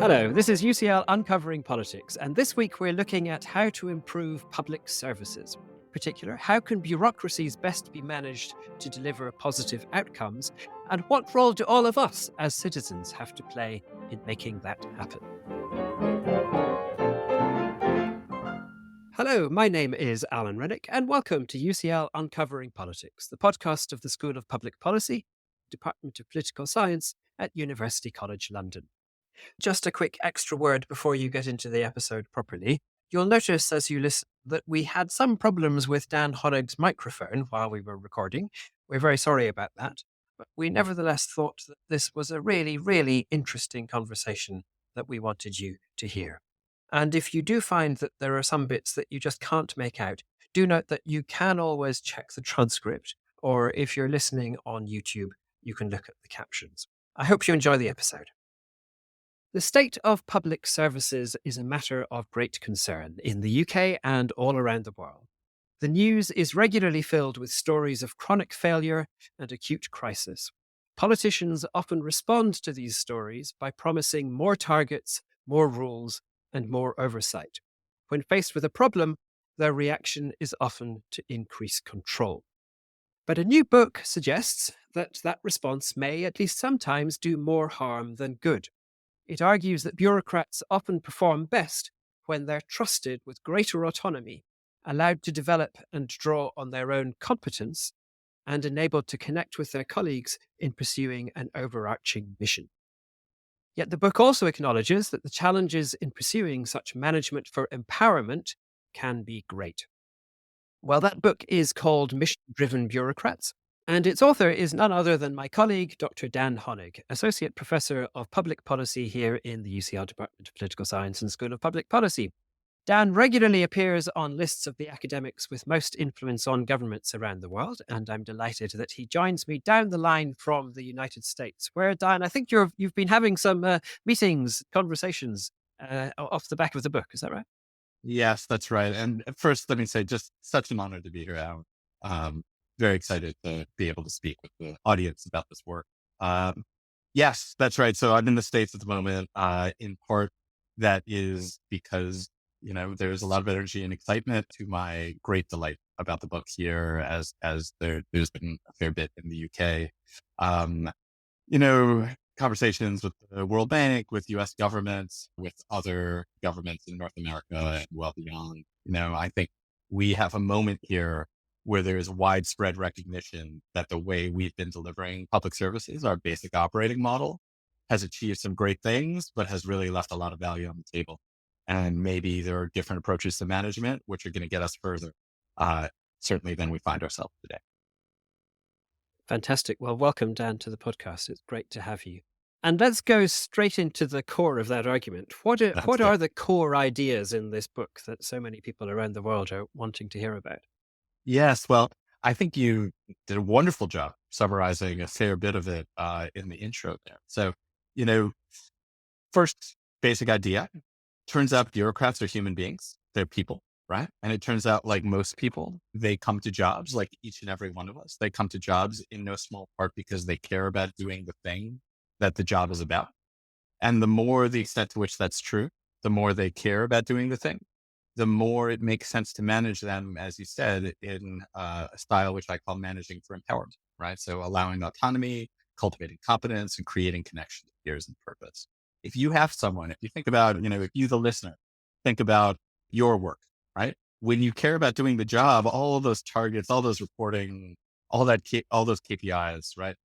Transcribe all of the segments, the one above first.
Hello, this is UCL Uncovering Politics, and this week we're looking at how to improve public services. In particular, how can bureaucracies best be managed to deliver positive outcomes, and what role do all of us as citizens have to play in making that happen? Hello, my name is Alan Rennick, and welcome to UCL Uncovering Politics, the podcast of the School of Public Policy, Department of Political Science at University College London. Just a quick extra word before you get into the episode properly. You'll notice as you listen that we had some problems with Dan Honig's microphone while we were recording. We're very sorry about that. But we nevertheless thought that this was a really, really interesting conversation that we wanted you to hear. And if you do find that there are some bits that you just can't make out, do note that you can always check the transcript, or if you're listening on YouTube, you can look at the captions. I hope you enjoy the episode. The state of public services is a matter of great concern in the UK and all around the world. The news is regularly filled with stories of chronic failure and acute crisis. Politicians often respond to these stories by promising more targets, more rules, and more oversight. When faced with a problem, their reaction is often to increase control. But a new book suggests that that response may, at least sometimes, do more harm than good. It argues that bureaucrats often perform best when they're trusted with greater autonomy, allowed to develop and draw on their own competence, and enabled to connect with their colleagues in pursuing an overarching mission. Yet the book also acknowledges that the challenges in pursuing such management for empowerment can be great. Well, that book is called Mission Driven Bureaucrats, and its author is none other than my colleague, Dr. Dan Honig, Associate Professor of Public Policy here in the UCL Department of Political Science and School of Public Policy. Dan regularly appears on lists of the academics with most influence on governments around the world, and I'm delighted that he joins me down the line from the United States, where, Dan, I think you've been having some meetings, conversations off the back of the book. Is that right? Yes, that's right. And first, let me say, just such an honor to be here, Alan. Very excited to be able to speak with the audience about this work. Yes, that's right. So I'm in the States at the moment. In part, that is because, there's a lot of energy and excitement, to my great delight about the book here, as there's been a fair bit in the UK. Um, you know, Conversations with the World Bank, with US governments, with other governments in North America and well beyond. I think we have a moment here where there is widespread recognition that the way we've been delivering public services, our basic operating model, has achieved some great things, but has really left a lot of value on the table. And maybe there are different approaches to management, which are going to get us further, uh, certainly than we find ourselves today. Fantastic. Well, welcome, Dan, to the podcast. It's great to have you. And let's go straight into the core of that argument. What are, That's what good. are the core ideas in this book that so many people around the world are wanting to hear about? Yes. Well, I think you did a wonderful job summarizing a fair bit of it in the intro there. So, you know, first basic idea, turns out bureaucrats are human beings. They're people, right? And it turns out, like most people, they come to jobs, like each and every one of us. They come to jobs in no small part because they care about doing the thing that the job is about. And the more the extent to which that's true, the more they care about doing the thing, the more it makes sense to manage them, as you said, in a style which I call managing for empowerment, right? So allowing autonomy, cultivating competence, and creating connection to peers and purpose. If you have someone, if you think about, if you, the listener, think about your work, right? When you care about doing the job, all of those targets, all those reporting, all those KPIs, right?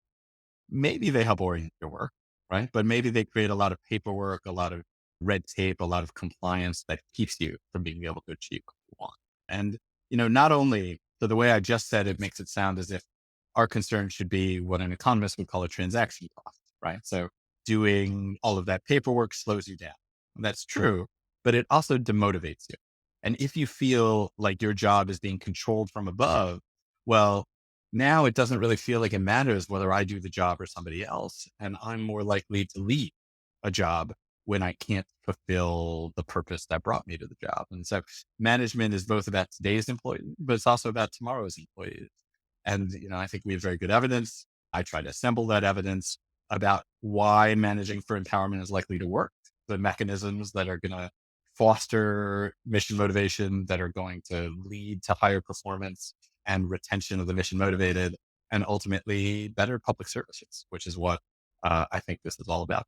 Maybe they help orient your work, right? But maybe they create a lot of paperwork, a lot of red tape, a lot of compliance that keeps you from being able to achieve what you want. And, not only, so the way I just said it makes it sound as if our concern should be what an economist would call a transaction cost, right? So doing all of that paperwork slows you down. That's true, but it also demotivates you. And if you feel like your job is being controlled from above, well, now it doesn't really feel like it matters whether I do the job or somebody else. And I'm more likely to leave a job when I can't fulfill the purpose that brought me to the job. And so management is both about today's employees, but it's also about tomorrow's employees. And, I think we have very good evidence. I try to assemble that evidence about why managing for empowerment is likely to work. the mechanisms that are going to foster mission motivation, that are going to lead to higher performance and retention of the mission motivated, and ultimately better public services, which is what I think this is all about.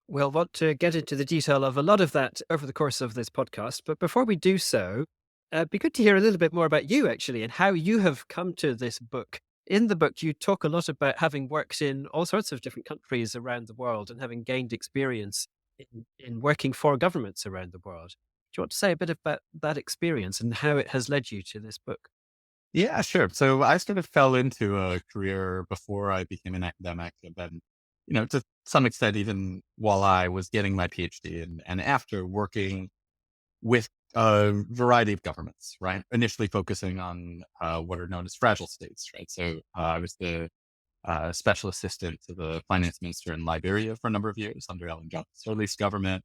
We'll want to get into the detail of a lot of that over the course of this podcast. But before we do so, it'd be good to hear a little bit more about you, actually, and how you have come to this book. In the book, you talk a lot about having worked in all sorts of different countries around the world and having gained experience in working for governments around the world. Do you want to say a bit about that experience and how it has led you to this book? Yeah, sure. So I sort of fell into a career before I became an academic, and then, to some extent, even while I was getting my PhD and after working with a variety of governments, right? Initially focusing on what are known as fragile states, right? So I was the special assistant to the finance minister in Liberia for a number of years under Ellen Johnson Sirleaf's government.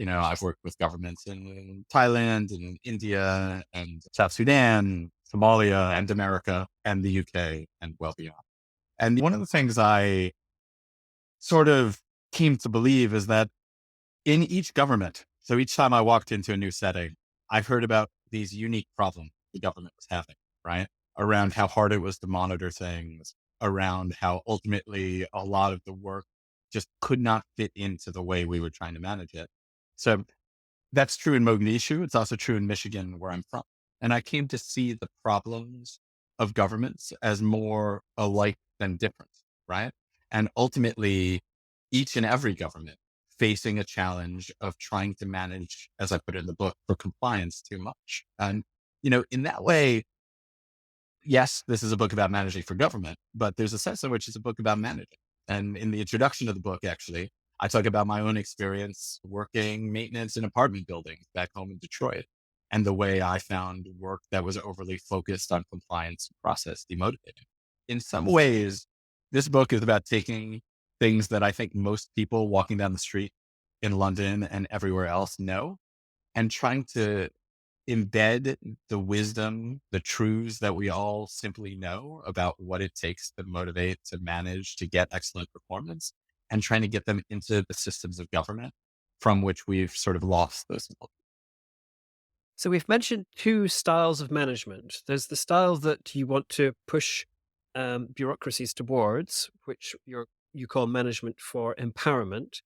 I've worked with governments in Thailand and India and South Sudan, Somalia and America and the UK and well beyond. And one of the things I sort of came to believe is that in each government, so each time I walked into a new setting, I've heard about these unique problems the government was having, right? Around how hard it was to monitor things, around how ultimately a lot of the work just could not fit into the way we were trying to manage it. So that's true in Mogadishu. It's also true in Michigan, where I'm from. And I came to see the problems of governments as more alike than different, right? And ultimately, each and every government facing a challenge of trying to manage, as I put in the book, for compliance too much. And, in that way, yes, this is a book about managing for government, but there's a sense in which it's a book about managing. And in the introduction of the book, actually, I talk about my own experience working maintenance in apartment buildings back home in Detroit and the way I found work that was overly focused on compliance process demotivating. In some ways, this book is about taking things that I think most people walking down the street in London and everywhere else know and trying to embed the wisdom, the truths that we all simply know about what it takes to motivate, to manage, to get excellent performance, and trying to get them into the systems of government from which we've sort of lost those. So we've mentioned two styles of management. There's the style that you want to push bureaucracies towards, which you call management for empowerment.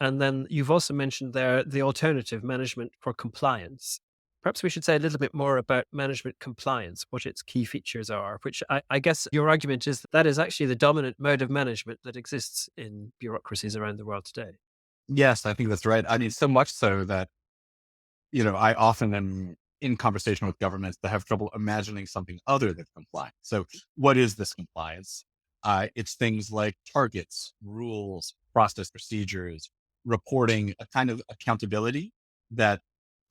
And then you've also mentioned there the alternative management for compliance. Perhaps we should say a little bit more about management compliance, what its key features are, which I guess your argument is that is actually the dominant mode of management that exists in bureaucracies around the world today. Yes, I think that's right. I mean, so much so that I often am in conversation with governments that have trouble imagining something other than compliance. So, what is this compliance? It's things like targets, rules, process procedures, reporting, a kind of accountability that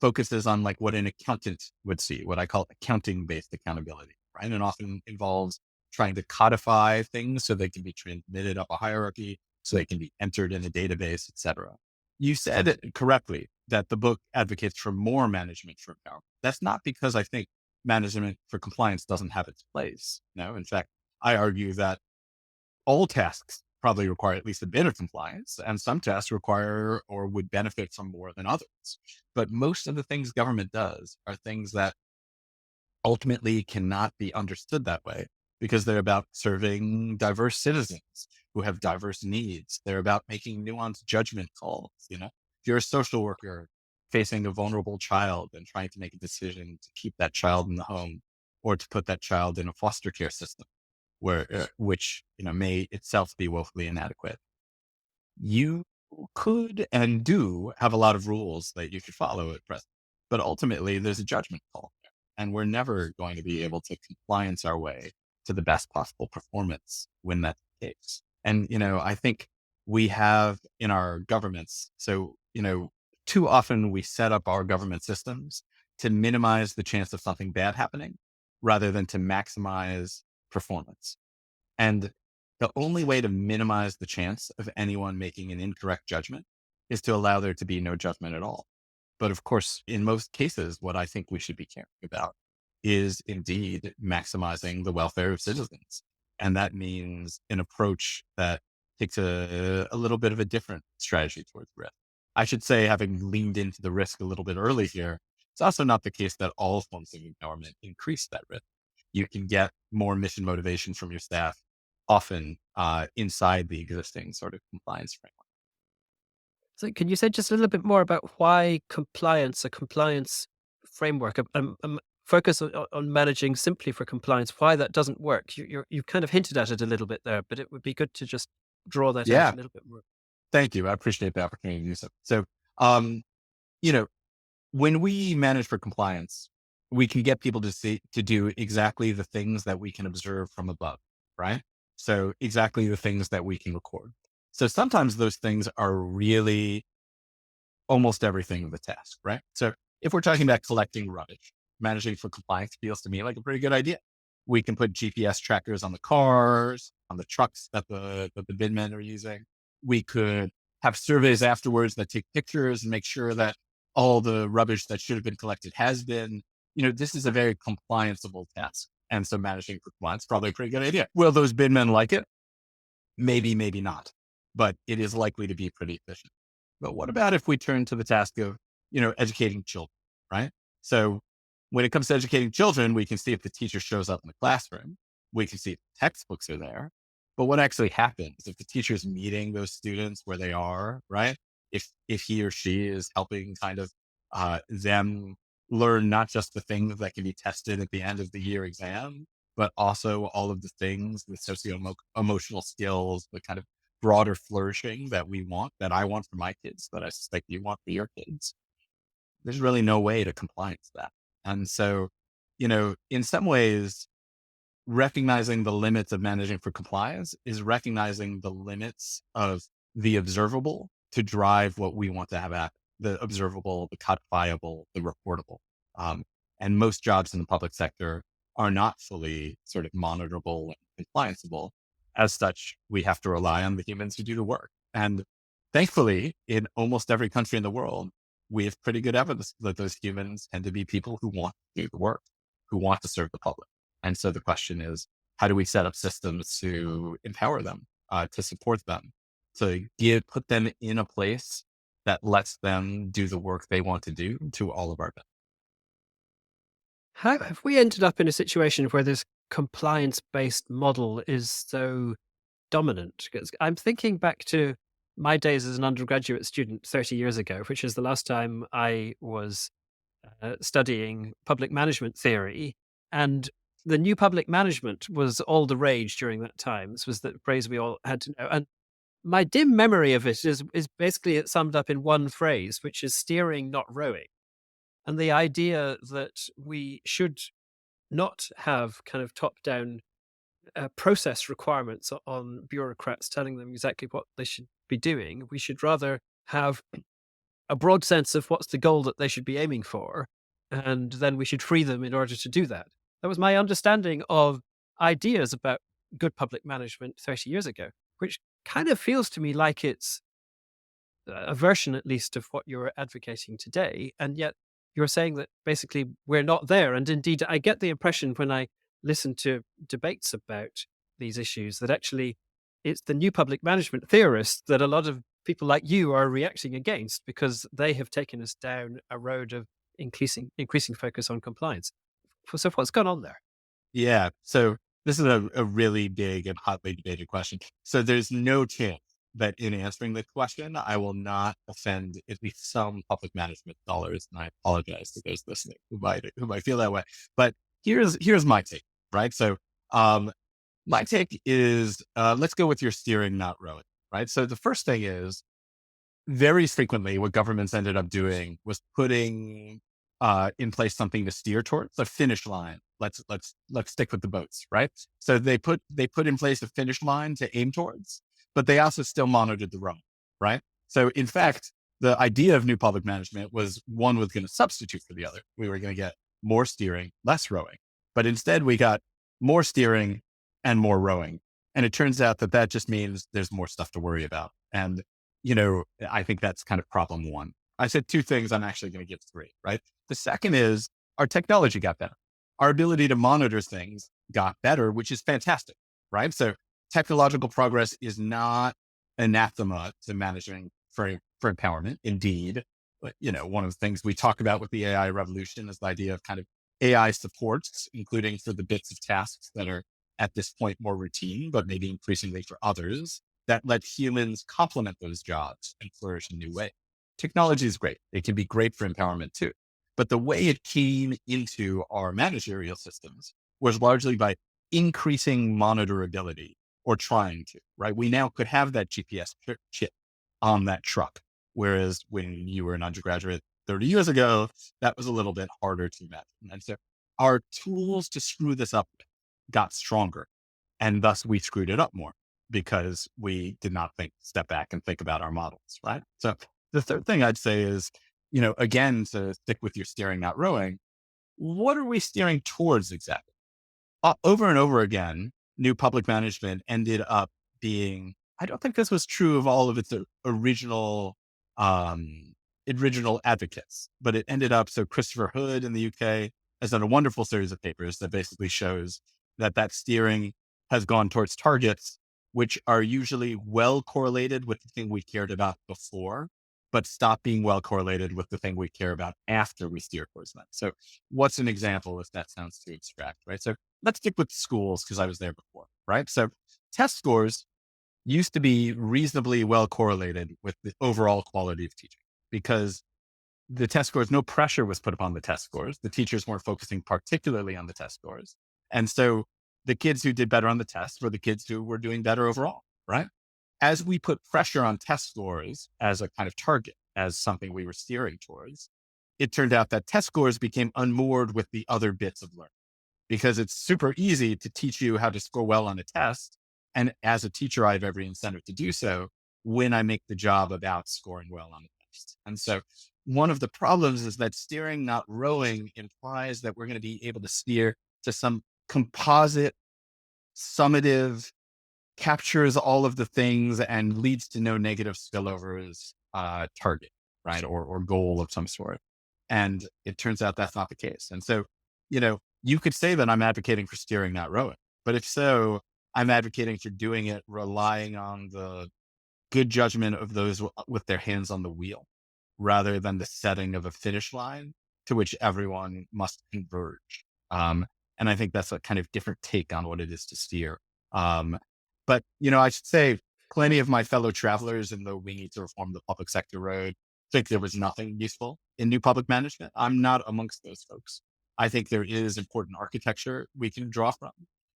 focuses on like what an accountant would see, what I call accounting based accountability, right? And often involves trying to codify things so they can be transmitted up a hierarchy, so they can be entered in a database, et cetera. You said it correctly that the book advocates for more management for empowerment. That's not because I think management for compliance doesn't have its place. No, in fact, I argue that all tasks probably require at least a bit of compliance, and some tasks require or would benefit from more than others. But most of the things government does are things that ultimately cannot be understood that way because they're about serving diverse citizens who have diverse needs. They're about making nuanced judgment calls. If you're a social worker facing a vulnerable child and trying to make a decision to keep that child in the home or to put that child in a foster care system which, may itself be woefully inadequate, you could and do have a lot of rules that you should follow at present. But ultimately, there's a judgment call there. And we're never going to be able to compliance our way to the best possible performance when that's the case. And, I think we have in our governments, so, too often we set up our government systems to minimize the chance of something bad happening rather than to maximize performance. And the only way to minimize the chance of anyone making an incorrect judgment is to allow there to be no judgment at all. But of course, in most cases, what I think we should be caring about is indeed maximizing the welfare of citizens. And that means an approach that takes a little bit of a different strategy towards risk. I should say, having leaned into the risk a little bit early here, it's also not the case that all forms of government increase that risk. You can get more mission motivation from your staff often inside the existing sort of compliance framework. So can you say just a little bit more about why compliance, a compliance framework, focus on managing simply for compliance, why that doesn't work? You've kind of hinted at it a little bit there, but it would be good to just draw that out Yeah, a little bit more. thank you. I appreciate the opportunity to do so. So, um, you know, when we manage for compliance, we can get people to see to do exactly the things that we can observe from above, right? So exactly the things that we can record. So sometimes those things are really almost everything of the task, right? So if we're talking about collecting rubbish, managing for compliance feels to me like a pretty good idea. We can put GPS trackers on the cars, on the trucks that the bin men are using. We could have surveys afterwards that take pictures and make sure that all the rubbish that should have been collected has been. This is a very complianceable task. And so managing for compliance is probably a pretty good idea. Will those bin men like it? Maybe, maybe not, but it is likely to be pretty efficient. But what about if we turn to the task of, educating children, right? So when it comes to educating children, we can see if the teacher shows up in the classroom. We can see if textbooks are there. But what actually happens if the teacher is meeting those students where they are, right? If he or she is helping kind of them learn not just the things that can be tested at the end of the year exam, but also all of the things, the socio-emotional skills, the kind of broader flourishing that I want for my kids, that I suspect you want for your kids. There's really no way to compliance that. And so, in some ways, recognizing the limits of managing for compliance is recognizing the limits of the observable to drive what we want to have happen. The observable, the codifiable, the reportable. Um, and most jobs in the public sector are not fully sort of monitorable and complianceable. As such, we have to rely on the humans to do the work. And thankfully, in almost every country in the world, we have pretty good evidence that those humans tend to be people who want to do the work, who want to serve the public. And so the question is, how do we set up systems to empower them, to support them, to put them in a place that lets them do the work they want to do to all of our benefit? How have we ended up in a situation where this compliance-based model is so dominant? 'Cause I'm thinking back to my days as an undergraduate student 30 years ago, which is the last time I was studying public management theory. And the new public management was all the rage during that time. This was the phrase we all had to know. And my dim memory of it is basically it summed up in one phrase, which is steering, not rowing. And the idea that we should not have kind of top down process requirements on bureaucrats telling them exactly what they should be doing. We should rather have a broad sense of what's the goal that they should be aiming for, and then we should free them in order to do that. That was my understanding of ideas about good public management 30 years ago, which kind of feels to me like it's a version, at least, of what you're advocating today. And yet you're saying that basically we're not there. And indeed, I get the impression when I listen to debates about these issues that actually it's the new public management theorists that a lot of people like you are reacting against because they have taken us down a road of increasing focus on compliance. So what's gone on there? Yeah. So this is a really big and hotly debated question. So there's no chance that in answering the question, I will not offend at least some public management dollars. And I apologize to those listening who might feel that way. But here's my take, right? So my take is let's go with your steering, not rowing, right? So the first thing is very frequently what governments ended up doing was putting in place something to steer towards a finish line. Let's stick with the boats, right? So they put in place a finish line to aim towards, but they also still monitored the rowing, right? So in fact, the idea of new public management was one was going to substitute for the other. We were going to get more steering, less rowing, but instead we got more steering and more rowing. And it turns out that just means there's more stuff to worry about. And I think that's kind of problem one. I said two things. I'm actually going to give three, right? The second is our technology got better. Our ability to monitor things got better, which is fantastic, right? So technological progress is not anathema to managing for empowerment, indeed. But, one of the things we talk about with the AI revolution is the idea of kind of AI supports, including for the bits of tasks that are at this point more routine, but maybe increasingly for others, that let humans complement those jobs and flourish in new ways. Technology is great. It can be great for empowerment too. But the way it came into our managerial systems was largely by increasing monitorability or trying to, right? We now could have that GPS chip on that truck. Whereas when you were an undergraduate 30 years ago, that was a little bit harder to imagine. And so our tools to screw this up got stronger. And thus we screwed it up more because we did not step back and think about our models, right? So the third thing I'd say is, again, to stick with your steering, not rowing, what are we steering towards exactly? Over and over again, new public management ended up being, I don't think this was true of all of its um, original advocates, but it ended up, so Christopher Hood in the UK has done a wonderful series of papers that basically shows that steering has gone towards targets, which are usually well correlated with the thing we cared about before, but stop being well correlated with the thing we care about after we steer towards them. So what's an example if that sounds too abstract, right? So let's stick with schools because I was there before, right? So test scores used to be reasonably well correlated with the overall quality of teaching because the test scores, no pressure was put upon the test scores. The teachers weren't focusing particularly on the test scores. And so the kids who did better on the tests were the kids who were doing better overall, right? As we put pressure on test scores as a kind of target, as something we were steering towards, it turned out that test scores became unmoored with the other bits of learning because it's super easy to teach you how to score well on a test. And as a teacher, I have every incentive to do so when I make the job about scoring well on a test. And so one of the problems is that steering, not rowing, implies that we're going to be able to steer to some composite, summative, captures all of the things and leads to no negative spillovers target, right? Or goal of some sort. And it turns out that's not the case. And so, you could say that I'm advocating for steering, not rowing. But if so, I'm advocating for doing it relying on the good judgment of those with their hands on the wheel rather than the setting of a finish line to which everyone must converge. And I think that's a kind of different take on what it is to steer. Um, but, I should say plenty of my fellow travelers in the we need to reform the public sector road think there was nothing useful in new public management. I'm not amongst those folks. I think there is important architecture we can draw from.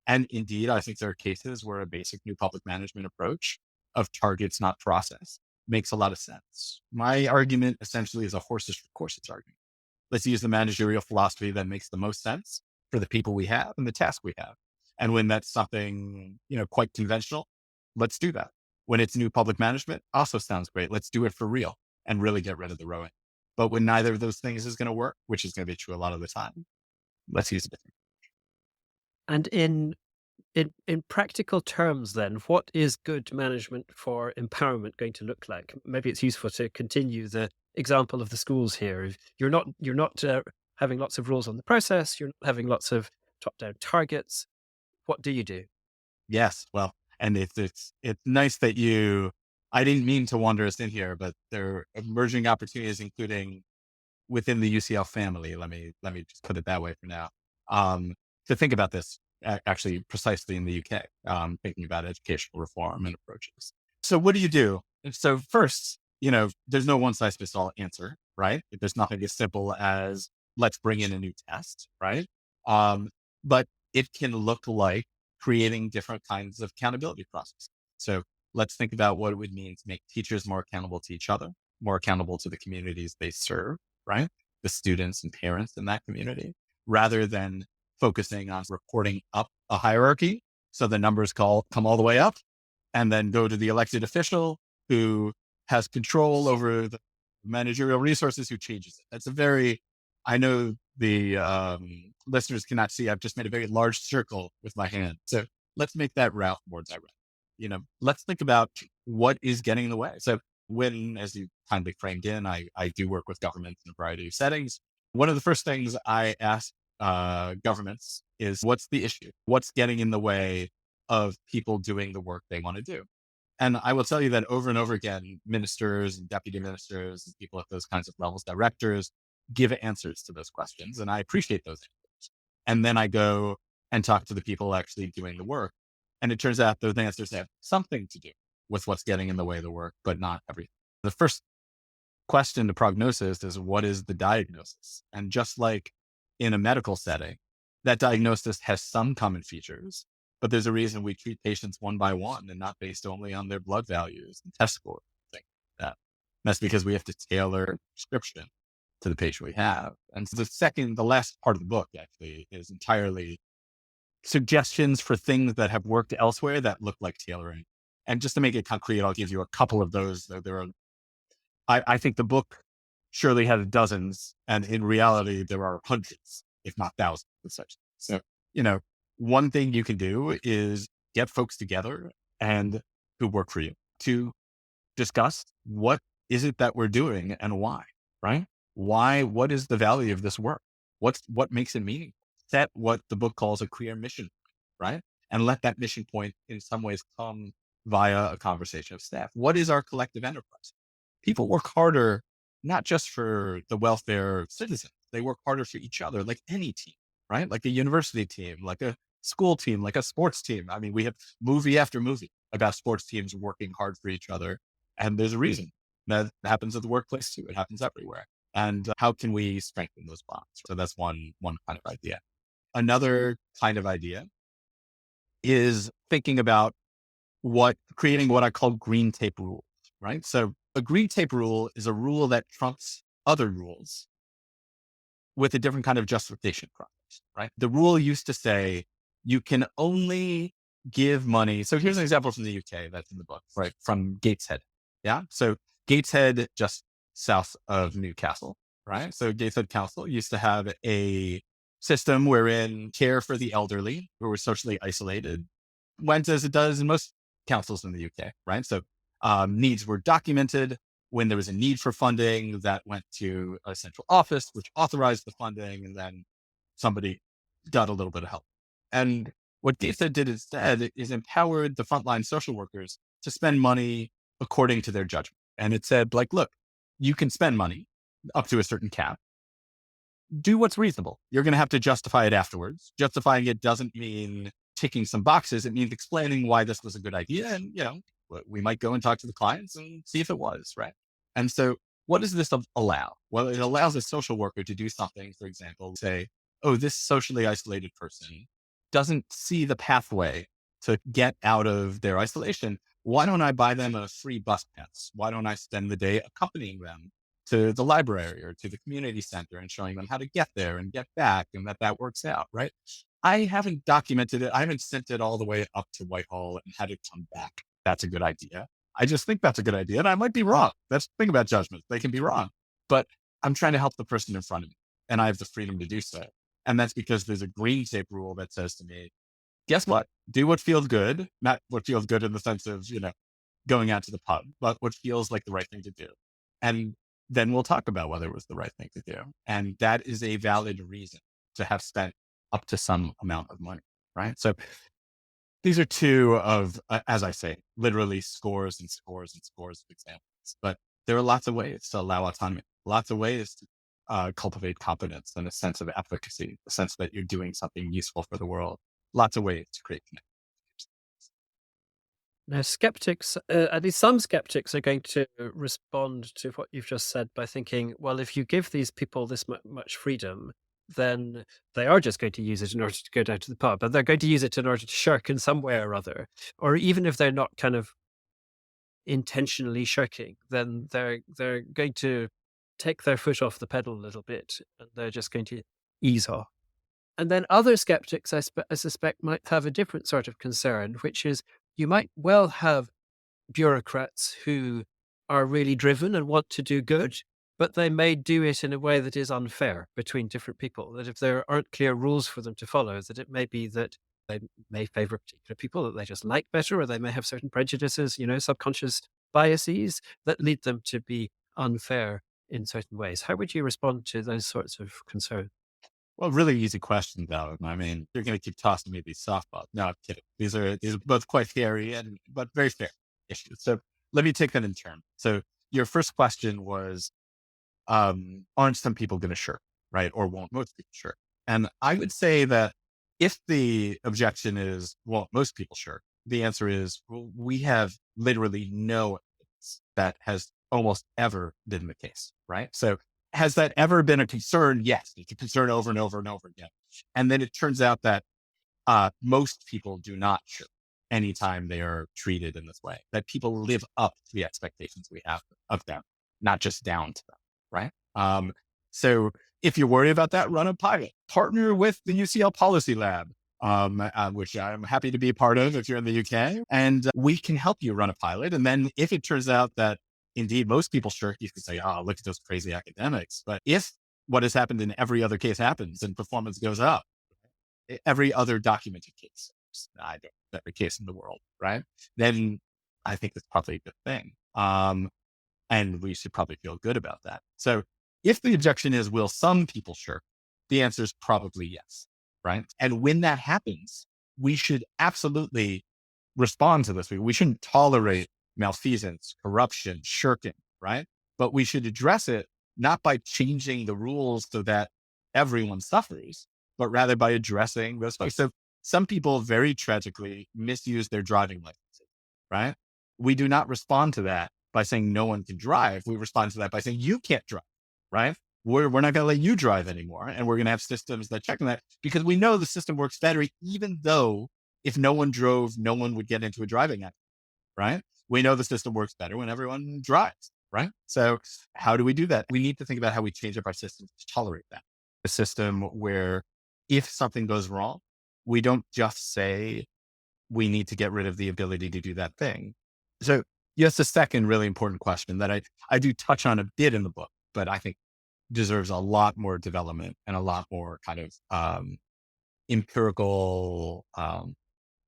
And indeed, I think there are cases where a basic new public management approach of targets, not process, makes a lot of sense. My argument essentially is a horses for courses argument. Let's use the managerial philosophy that makes the most sense for the people we have and the task we have. And when that's something, quite conventional, let's do that. When it's new public management, also sounds great. Let's do it for real and really get rid of the rowing. But when neither of those things is going to work, which is going to be true a lot of the time, let's use a different. And in practical terms, then, what is good management for empowerment going to look like? Maybe it's useful to continue the example of the schools here. If you're not having lots of rules on the process. You're not having lots of top-down targets. What do you do? Yes. Well, and it's nice that I didn't mean to wander us in here, but there are emerging opportunities, including within the UCL family. Let me just put it that way for now. To think about this actually precisely in the UK, thinking about educational reform and approaches. So what do you do? And so first, there's no one size fits all answer, right? There's nothing as simple as let's bring in a new test, right? Um, but it can look like creating different kinds of accountability processes. So let's think about what it would mean to make teachers more accountable to each other, more accountable to the communities they serve, right? The students and parents in that community, rather than focusing on reporting up a hierarchy. So the numbers come all the way up and then go to the elected official who has control over the managerial resources who changes it. I know the listeners cannot see, I've just made a very large circle with my hand. So let's make that route more direct. Let's think about what is getting in the way. So when, as you kindly framed in, I do work with governments in a variety of settings. One of the first things I ask governments is what's the issue? What's getting in the way of people doing the work they want to do? And I will tell you that over and over again, ministers and deputy ministers and people at those kinds of levels, directors, give answers to those questions. And I appreciate those answers. And then I go and talk to the people actually doing the work. And it turns out those answers have something to do with what's getting in the way of the work, but not everything. The first question to prognosis is, what is the diagnosis? And just like in a medical setting, that diagnosis has some common features, but there's a reason we treat patients one by one and not based only on their blood values and test scores, things like that. And that's because we have to tailor a prescription to the patient we have. And so the last part of the book actually is entirely suggestions for things that have worked elsewhere that look like tailoring. And just to make it concrete, I'll give you a couple of those. There are I think the book surely has dozens, and in reality, there are hundreds, if not thousands of such. So, you know, one thing you can do is get folks together and who work for you to discuss what is it that we're doing and why, right? Why, what is the value of this work? What makes it meaningful? Set what the book calls a clear mission, right? And let that mission point in some ways come via a conversation of staff. What is our collective enterprise? People work harder, not just for the welfare of citizens. They work harder for each other, like any team, right? Like a university team, like a school team, like a sports team. I mean, we have movie after movie about sports teams working hard for each other. And there's a reason that happens at the workplace too. It happens everywhere. And how can we strengthen those bonds? So that's one kind of idea. Another kind of idea is thinking about creating what I call green tape rules, right? So a green tape rule is a rule that trumps other rules with a different kind of justification process, right? The rule used to say you can only give money. So here's an example from the UK that's in the book, right? From Gateshead. Yeah. So Gateshead, just south of Newcastle, right? So Gateshead Council used to have a system wherein care for the elderly who were socially isolated went as it does in most councils in the UK, right? So needs were documented. When there was a need for funding, that went to a central office, which authorized the funding, and then somebody got a little bit of help. And what DASA did instead is empowered the frontline social workers to spend money according to their judgment. And it said, like, look, you can spend money up to a certain cap. Do what's reasonable. You're going to have to justify it afterwards. Justifying it doesn't mean ticking some boxes. It means explaining why this was a good idea. And, we might go and talk to the clients and see if it was, right? And so what does this allow? Well, it allows a social worker to do something, for example, say, oh, this socially isolated person doesn't see the pathway to get out of their isolation. Why don't I buy them a free bus pass? Why don't I spend the day accompanying them to the library or to the community center and showing them how to get there and get back, and that works out, right? I haven't documented it. I haven't sent it all the way up to Whitehall and had it come back. That's a good idea. I just think that's a good idea. And I might be wrong. That's the thing about judgment. They can be wrong. But I'm trying to help the person in front of me, and I have the freedom to do so. And that's because there's a green tape rule that says to me, guess what? Do what feels good, not what feels good in the sense of, going out to the pub, but what feels like the right thing to do. And then we'll talk about whether it was the right thing to do. And that is a valid reason to have spent up to some amount of money, right? So these are two of, as I say, literally scores and scores and scores of examples. But there are lots of ways to allow autonomy, lots of ways to cultivate competence and a sense of efficacy, a sense that you're doing something useful for the world. Lots of ways to create connection. Now, skeptics, at least some skeptics, are going to respond to what you've just said by thinking, well, if you give these people this much freedom, then they are just going to use it in order to go down to the pub, and they're going to use it in order to shirk in some way or other. Or even if they're not kind of intentionally shirking, then they're going to take their foot off the pedal a little bit, and they're just going to ease off. And then other skeptics, I suspect, might have a different sort of concern, which is you might well have bureaucrats who are really driven and want to do good, but they may do it in a way that is unfair between different people. That if there aren't clear rules for them to follow, that it may be that they may favor particular people that they just like better, or they may have certain prejudices, subconscious biases that lead them to be unfair in certain ways. How would you respond to those sorts of concerns? Well, really easy question, though. I mean, you're going to keep tossing me these softballs. No, I'm kidding. These are both quite scary but very fair. issues. So let me take that in turn. So your first question was, aren't some people going to shirk, right? Or won't most people shirk? And I would say that if the objection is, well, most people shirk, the answer is, well, we have literally no evidence that has almost ever been the case, right? So has that ever been a concern? Yes, it's a concern over and over and over again. And then it turns out that most people do not shirk anytime they are treated in this way, that people live up to the expectations we have of them, not just down to them, right? So if you're worried about that, run a pilot, partner with the UCL Policy Lab, which I'm happy to be a part of if you're in the UK, and we can help you run a pilot. And then if it turns out that indeed most people shirk, you can say, oh, look at those crazy academics. But if what has happened in every other case happens and performance goes up, every other documented case, I don't every case in the world, right? Then I think that's probably a good thing. And we should probably feel good about that. So if the objection is, will some people shirk? The answer is probably yes, right? And when that happens, we should absolutely respond to this. We shouldn't tolerate malfeasance, corruption, shirking, right? But we should address it not by changing the rules so that everyone suffers, but rather by addressing those folks. So some people very tragically misuse their driving licenses, right? We do not respond to that by saying no one can drive. We respond to that by saying you can't drive, right? We're not going to let you drive anymore. And we're going to have systems that check on that because we know the system works better, even though if no one drove, no one would get into a driving accident, right? We know the system works better when everyone drives, right? So how do we do that? We need to think about how we change up our systems to tolerate that. A system where if something goes wrong, we don't just say we need to get rid of the ability to do that thing. So yes, the second really important question that I do touch on a bit in the book, but I think deserves a lot more development and a lot more kind of empirical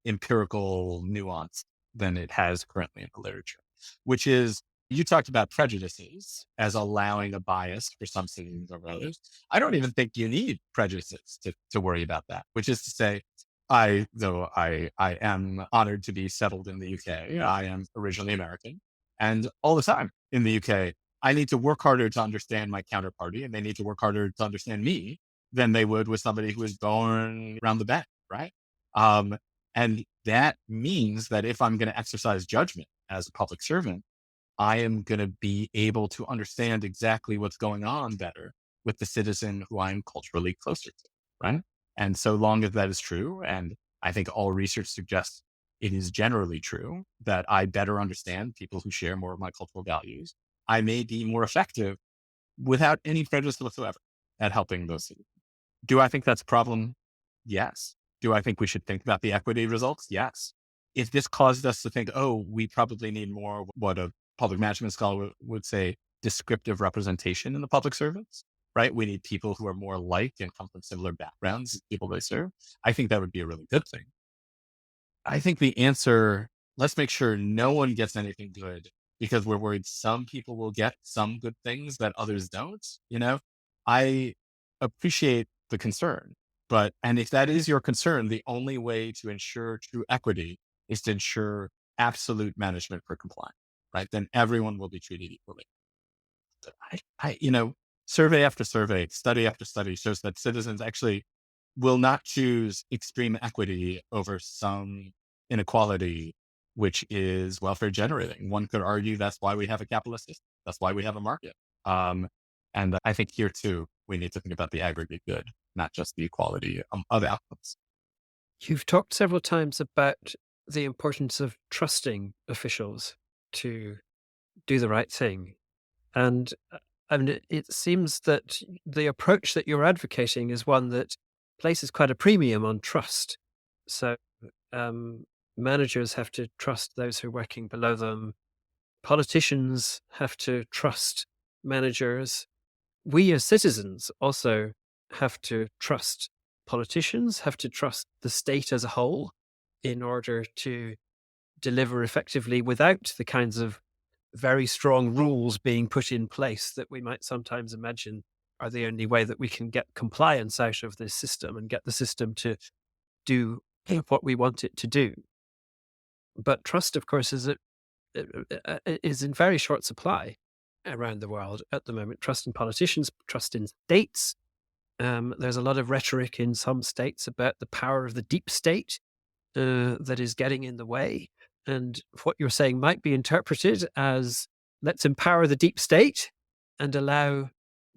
empirical nuance than it has currently in the literature, which is you talked about prejudices as allowing a bias for some citizens over others. I don't even think you need prejudices to worry about that, which is to say, though I am honored to be settled in the UK, I am originally American. And all the time in the UK, I need to work harder to understand my counterparty and they need to work harder to understand me than they would with somebody who was born around the bend, right? Um, and that means that if I'm going to exercise judgment as a public servant, I am going to be able to understand exactly what's going on better with the citizen who I'm culturally closer to. Right. And so long as that is true, and I think all research suggests it is generally true that I better understand people who share more of my cultural values, I may be more effective without any prejudice whatsoever at helping those citizens. Do I think that's a problem? Yes. Do I think we should think about the equity results? Yes. If this caused us to think, oh, we probably need more what a public management scholar would say descriptive representation in the public servants, right? We need people who are more like and come from similar backgrounds as people they serve. I think that would be a really good thing. I think the answer, let's make sure no one gets anything good because we're worried some people will get some good things that others don't. You know, I appreciate the concern, and if that is your concern, the only way to ensure true equity is to ensure absolute management for compliance, right? Then everyone will be treated equally. Survey after survey, study after study shows that citizens actually will not choose extreme equity over some inequality, which is welfare generating. One could argue that's why we have a capitalist system. That's why we have a market. And I think here too, we need to think about the aggregate good, not just the equality of outcomes. You've talked several times about the importance of trusting officials to do the right thing. And it seems that the approach that you're advocating is one that places quite a premium on trust. So um, managers have to trust those who are working below them. Politicians have to trust managers. We as citizens also have to trust politicians, have to trust the state as a whole in order to deliver effectively without the kinds of very strong rules being put in place that we might sometimes imagine are the only way that we can get compliance out of this system and get the system to do what we want it to do. But trust, of course, is is in very short supply around the world at the moment. Trust in politicians, trust in states. There's a lot of rhetoric in some states about the power of the deep state that is getting in the way. And what you're saying might be interpreted as let's empower the deep state and allow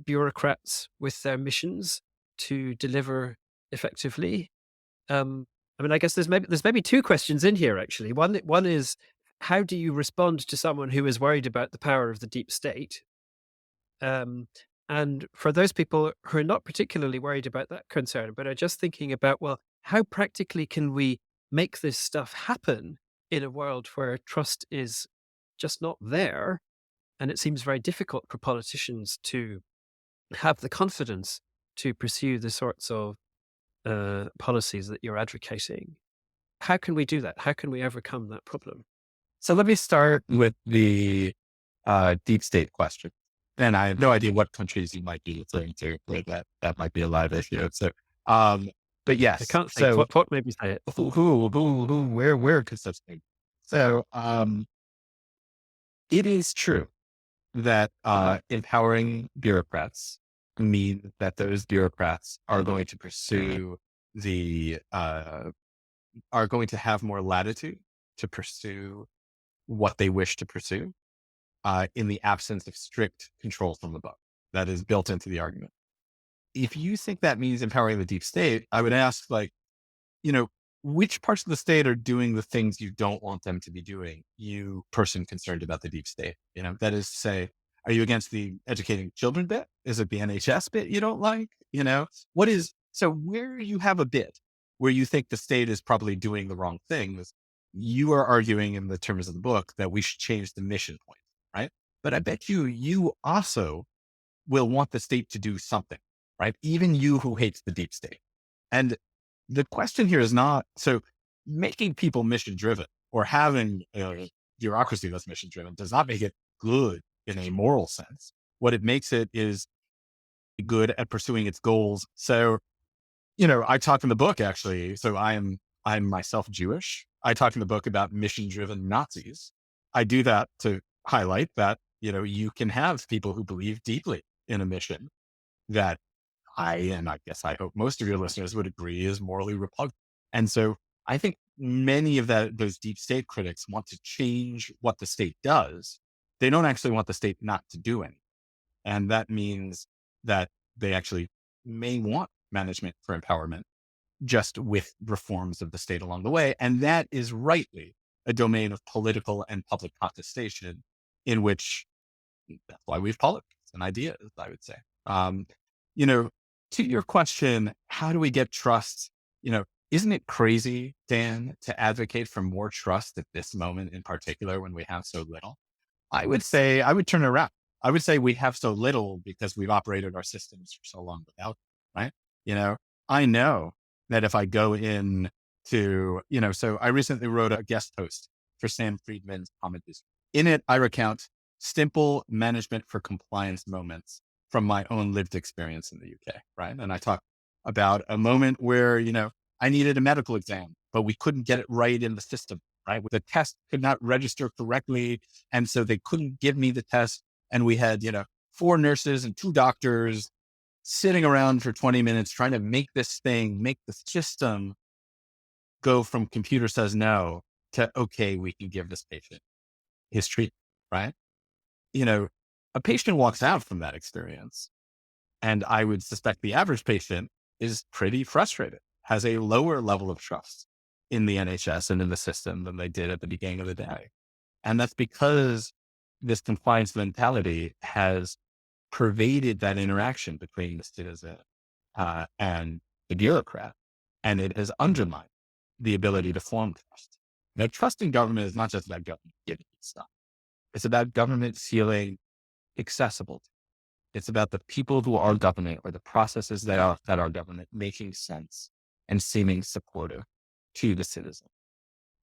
bureaucrats with their missions to deliver effectively. I mean, I guess there's maybe two questions in here actually. One is how do you respond to someone who is worried about the power of the deep state? Um, and for those people who are not particularly worried about that concern, but are just thinking about, well, how practically can we make this stuff happen in a world where trust is just not there? And it seems very difficult for politicians to have the confidence to pursue the sorts of policies that you're advocating. How can we do that? How can we overcome that problem? So let me start with the deep state question. And I have no idea what countries you might be referring to where that might be a live issue. So, but I yes, can't think. so What made me say it? where could such thing? So, it is true that empowering bureaucrats mean that those bureaucrats are going to pursue the are going to have more latitude to pursue what they wish to pursue in the absence of strict control from above. That is built into the argument. If you think that means empowering the deep state, I would ask, like, you know, which parts of the state are doing the things you don't want them to be doing, you person concerned about the deep state? That is to say, are you against the educating children bit? Is it the NHS bit you don't like? What is, so where you have a bit where you think the state is probably doing the wrong things, you are arguing in the terms of the book that we should change the mission point, right? But I bet you also will want the state to do something, right? Even you who hates the deep state. And the question here is not, so making people mission driven or having a bureaucracy that's mission driven does not make it good in a moral sense. What it makes it is good at pursuing its goals. So, I talk in the book actually. So I'm myself Jewish. I talk in the book about mission driven Nazis. I do that to highlight that, you can have people who believe deeply in a mission that and I guess I hope most of your listeners would agree is morally repugnant. And so I think many of those deep state critics want to change what the state does. They don't actually want the state not to do anything. And that means that they actually may want management for empowerment, just with reforms of the state along the way. And that is rightly a domain of political and public contestation, in which that's why we have politics and ideas, I would say. You know, to your question, how do we get trust? Isn't it crazy, Dan, to advocate for more trust at this moment in particular when we have so little? I would say I would turn it around. I would say we have so little because we've operated our systems for so long without, right? You know, I know that if I go in so I recently wrote a guest post for Sam Friedman's Comedies. In it, I recount simple management for compliance moments from my own lived experience in the UK, right? And I talk about a moment where, I needed a medical exam, but we couldn't get it right in the system, right? The test could not register correctly. And so they couldn't give me the test. And we had, 4 nurses and 2 doctors sitting around for 20 minutes trying to make the system go from computer says no to, okay, we can give this patient his treatment, right? You know, a patient walks out from that experience, and I would suspect the average patient is pretty frustrated, has a lower level of trust in the NHS and in the system than they did at the beginning of the day. And that's because this compliance mentality has pervaded that interaction between the citizen and the bureaucrat, and it has undermined the ability to form trust. Now, trust in government is not just about government giving you stuff. It's about government feeling accessible. It's about the people who are government or the processes that are government making sense and seeming supportive to the citizen.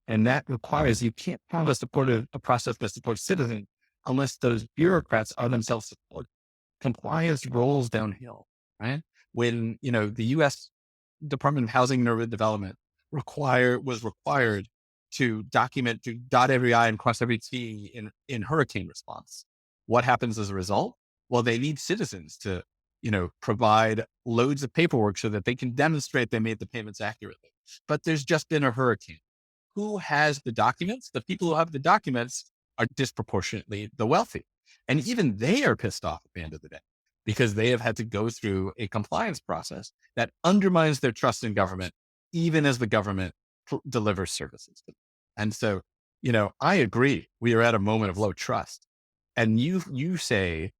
And that requires you can't have a process that supports citizens unless those bureaucrats are themselves supported. Compliance rolls downhill, right? When, the US Department of Housing and Urban Development was required to document, to dot every I and cross every T in hurricane response. What happens as a result? Well, they need citizens to, provide loads of paperwork so that they can demonstrate they made the payments accurately. But there's just been a hurricane. Who has the documents? The people who have the documents are disproportionately the wealthy. And even they are pissed off at the end of the day because they have had to go through a compliance process that undermines their trust in government, even as the government delivers services to them. And so, I agree. We are at a moment of low trust. And you say,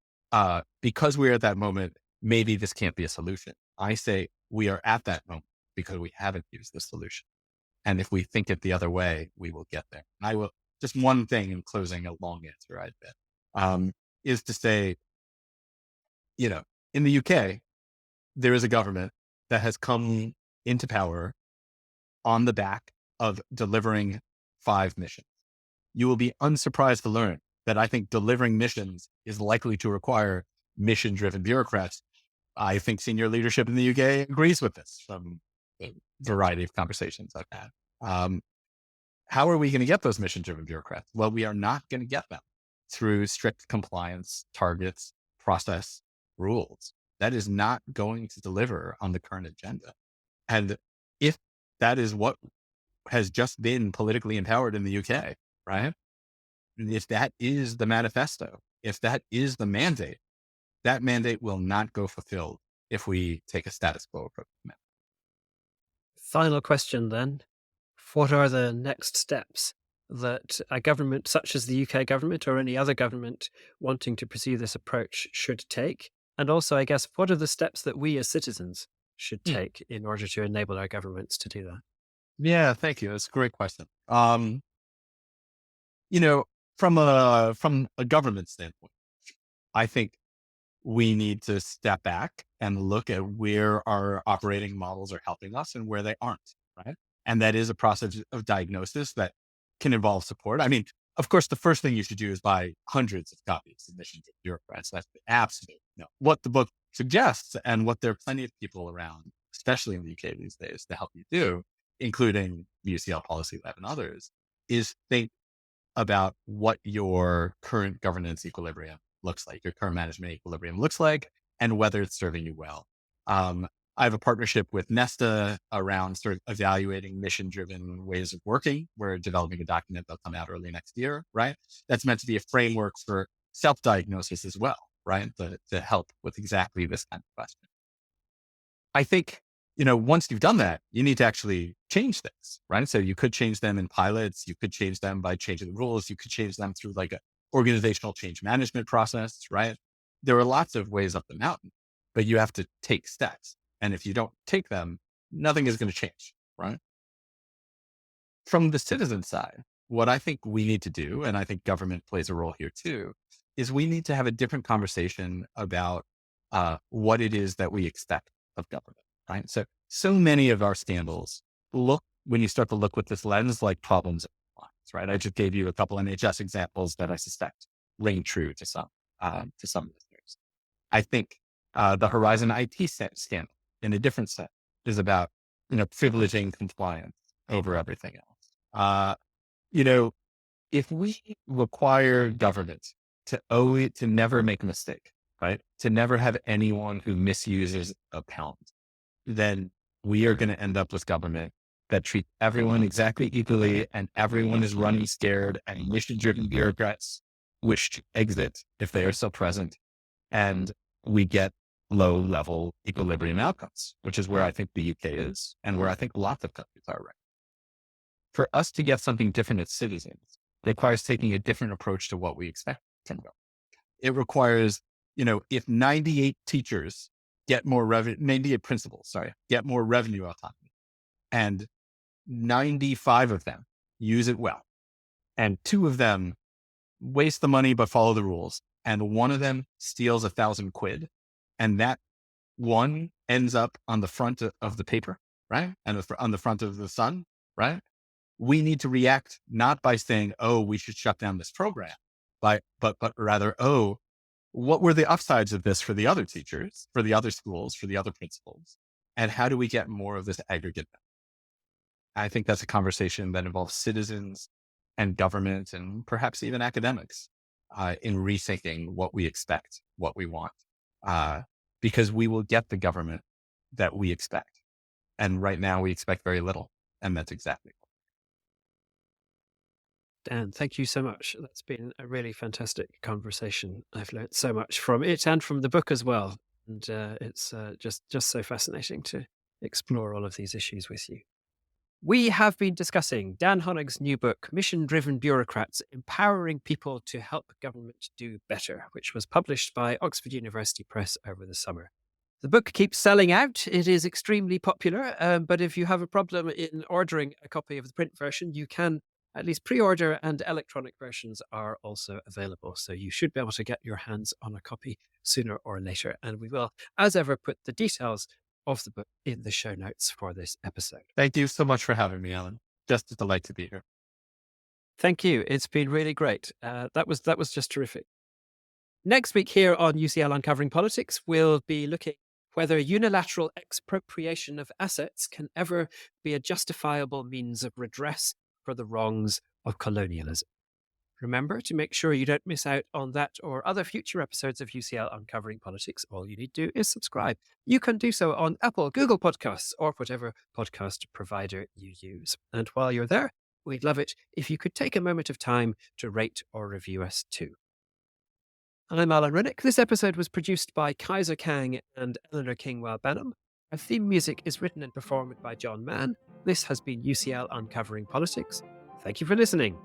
because we're at that moment, maybe this can't be a solution. I say we are at that moment because we haven't used the solution. And if we think it the other way, we will get there. And I will, just one thing in closing a long answer, I bet, is to say, in the UK, there is a government that has come into power on the back of delivering 5 missions. You will be unsurprised to learn that I think delivering missions is likely to require mission-driven bureaucrats. I think senior leadership in the UK agrees with this from a variety of conversations I've had. How are we going to get those mission-driven bureaucrats? Well, we are not going to get them through strict compliance, targets, process, rules. That is not going to deliver on the current agenda. And if that is what has just been politically empowered in the UK, right? If that is the manifesto, if that is the mandate, that mandate will not go fulfilled if we take a status quo approach. Final question then. What are the next steps that a government such as the UK government or any other government wanting to pursue this approach should take? And also, I guess, what are the steps that we as citizens should Hmm. take in order to enable our governments to do that? Yeah, thank you. That's a great question. You know, from a government standpoint, I think we need to step back and look at where our operating models are helping us and where they aren't, right? And that is a process of diagnosis that can involve support. I mean, of course, the first thing you should do is buy hundreds of copies of Missions of Bureaucrats. That's the absolute no. What the book suggests and what there are plenty of people around, especially in the UK these days, to help you do, including UCL Policy Lab and others, is think about what your current governance equilibrium looks like, your current management equilibrium looks like, and whether it's serving you well. Um, I have a partnership with Nesta around sort of evaluating mission-driven ways of working. We're developing a document that'll come out early next year, right? That's meant to be a framework for self-diagnosis as well, right? To help with exactly this kind of question. I think, once you've done that, you need to actually change things, right? So you could change them in pilots. You could change them by changing the rules. You could change them through like a organizational change management process, right? There are lots of ways up the mountain, but you have to take steps. And if you don't take them, nothing is going to change, right? From the citizen side, what I think we need to do, and I think government plays a role here too, is we need to have a different conversation about what it is that we expect of government, right? So many of our scandals look, when you start to look with this lens, like problems of compliance, right? I just gave you a couple NHS examples that I suspect ring true to some listeners. I think the Horizon IT scandal, in a different sense, is about privileging compliance over everything else. You know, if we require government to never make a mistake, right? To never have anyone who misuses a pound, then we are going to end up with government that treats everyone exactly equally and everyone is running scared and mission-driven bureaucrats wish to exit if they are still present. And we get low-level equilibrium outcomes, which is where I think the UK is and where I think lots of countries are right. For us to get something different as citizens, it requires taking a different approach to what we expect from government. It requires, if 98 teachers get more revenue, 98 principals, sorry, get more revenue autonomy, and 95 of them use it well, and 2 of them waste the money but follow the rules, and 1 of them steals 1,000 quid, and that one ends up on the front of the paper, right? And on the front of the Sun, right? We need to react not by saying, "Oh, we should shut down this program," but rather, "Oh, what were the upsides of this for the other teachers, for the other schools, for the other principals, and how do we get more of this aggregate?" I think that's a conversation that involves citizens and government and perhaps even academics in rethinking what we expect, what we want, uh, because we will get the government that we expect. And right now we expect very little. And that's exactly. Dan, thank you so much. That's been a really fantastic conversation. I've learned so much from it and from the book as well. And it's just so fascinating to explore all of these issues with you. We have been discussing Dan Honig's new book, Mission Driven Bureaucrats Empowering People to Help Government Do Better, which was published by Oxford University Press over the summer. The book keeps selling out. It is extremely popular, but if you have a problem in ordering a copy of the print version, you can at least pre order, and electronic versions are also available. So you should be able to get your hands on a copy sooner or later. And we will, as ever, put the details of the book in the show notes for this episode. Thank you so much for having me, Alan. Just a delight to be here. Thank you. It's been really great. That was just terrific. Next week here on UCL Uncovering Politics, we'll be looking whether unilateral expropriation of assets can ever be a justifiable means of redress for the wrongs of colonialism. Remember to make sure you don't miss out on that or other future episodes of UCL Uncovering Politics. All you need to do is subscribe. You can do so on Apple, Google Podcasts, or whatever podcast provider you use. And while you're there, we'd love it if you could take a moment of time to rate or review us too. I'm Alan Riddick. This episode was produced by Kaiser Kang and Eleanor Kingwell Benham. Our theme music is written and performed by John Mann. This has been UCL Uncovering Politics. Thank you for listening.